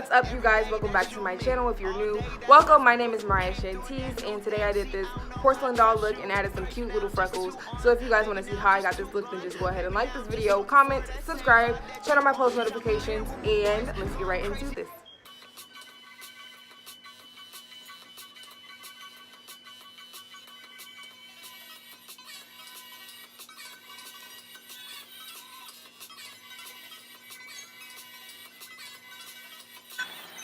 What's up, you guys? Welcome back to my channel. If you're new, welcome. My name is RiahsChoice, and today I did this porcelain doll look and added some cute little freckles. So if you guys want to see how I got this look, then just go ahead and like this video, comment, subscribe, turn on my post notifications, and let's get right into this.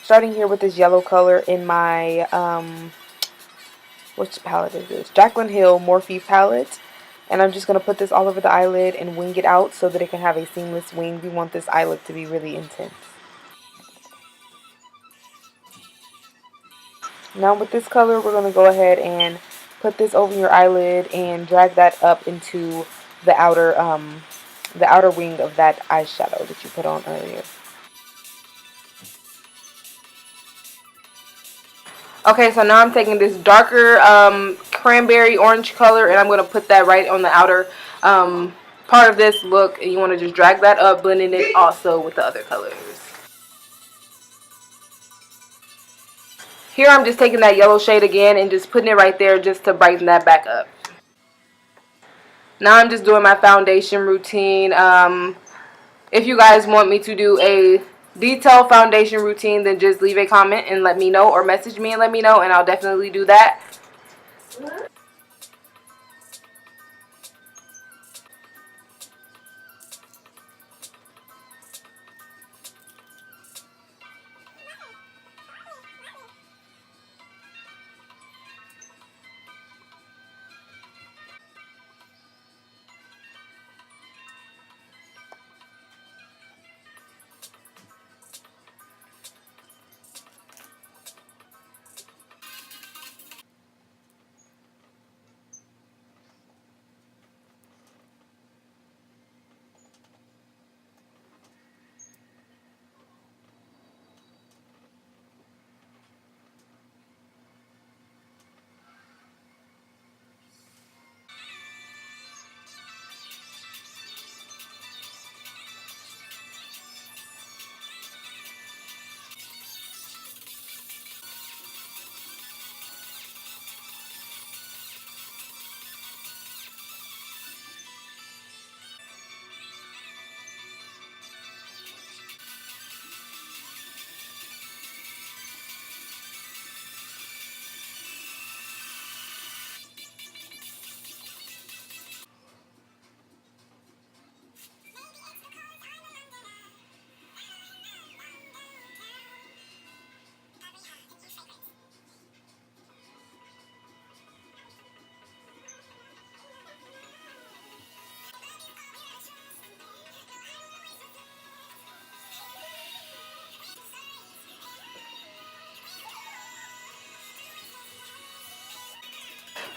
Starting here with this yellow color in my, which palette is this? Jaclyn Hill Morphe palette. And I'm just going to put this all over the eyelid and wing it out so that it can have a seamless wing. We want this eye look to be really intense. Now with this color, we're going to go ahead and put this over your eyelid and drag that up into the outer wing of that eyeshadow that you put on earlier. Okay, so now I'm taking this darker cranberry orange color and I'm going to put that right on the outer part of this look. And you want to just drag that up, blending it also with the other colors. Here I'm just taking that yellow shade again and just putting it right there just to brighten that back up. Now I'm just doing my foundation routine. If you guys want me to do a detailed foundation routine, then just leave a comment and let me know, or message me and let me know, and I'll definitely do that.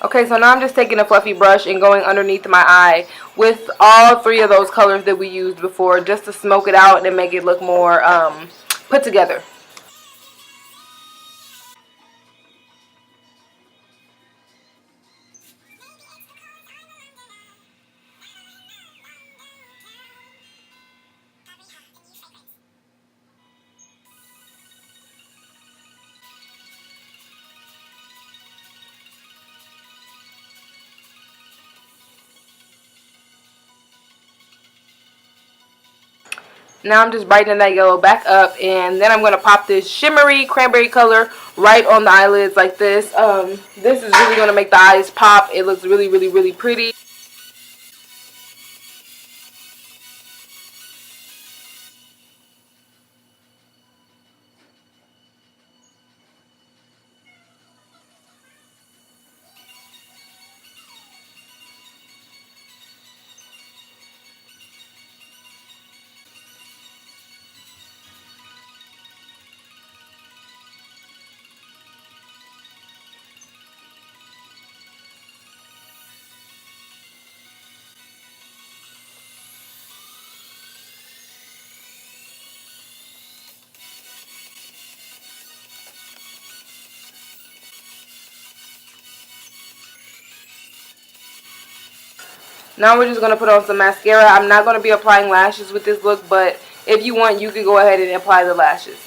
Okay, so now I'm just taking a fluffy brush and going underneath my eye with all three of those colors that we used before, just to smoke it out and make it look more put together. Now I'm just brightening that yellow back up, and then I'm going to pop this shimmery cranberry color right on the eyelids like this. This is really going to make the eyes pop. It looks really, really, really pretty. Now we're just going to put on some mascara. I'm not going to be applying lashes with this look, but if you want, you can go ahead and apply the lashes.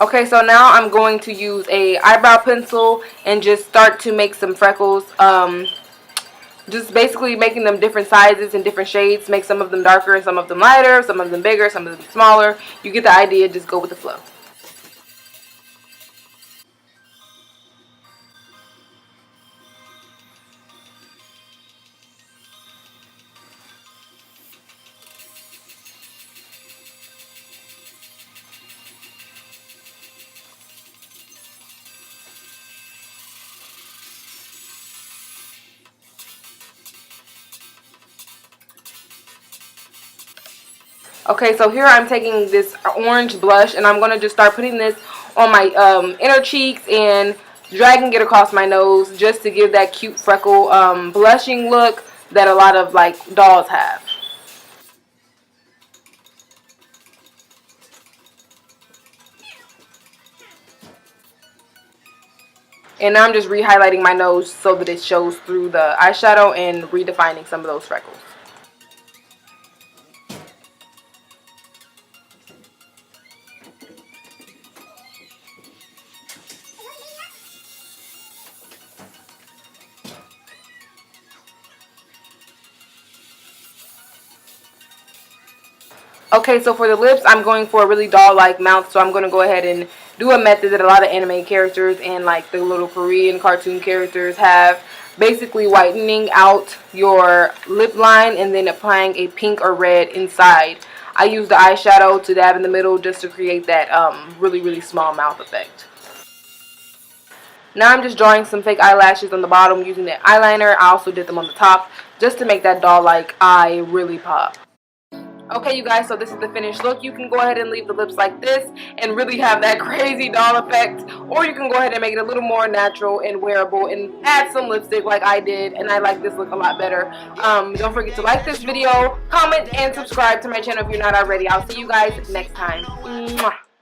Okay, so now I'm going to use a eyebrow pencil and just start to make some freckles. Just basically making them different sizes and different shades. Make some of them darker and some of them lighter, some of them bigger, some of them smaller. You get the idea, just go with the flow. Okay, so here I'm taking this orange blush and I'm going to just start putting this on my inner cheeks and dragging it across my nose just to give that cute freckle blushing look that a lot of like dolls have. And now I'm just re-highlighting my nose so that it shows through the eyeshadow and redefining some of those freckles. Okay, so for the lips, I'm going for a really doll-like mouth, so I'm going to go ahead and do a method that a lot of anime characters and like the little Korean cartoon characters have. Basically whitening out your lip line and then applying a pink or red inside. I use the eyeshadow to dab in the middle just to create that really, really small mouth effect. Now I'm just drawing some fake eyelashes on the bottom using the eyeliner. I also did them on the top just to make that doll-like eye really pop. Okay, you guys, so this is the finished look. You can go ahead and leave the lips like this and really have that crazy doll effect, or you can go ahead and make it a little more natural and wearable and add some lipstick like I did, and I like this look a lot better. Don't forget to like this video, comment, and subscribe to my channel if you're not already. I'll see you guys next time. Mwah.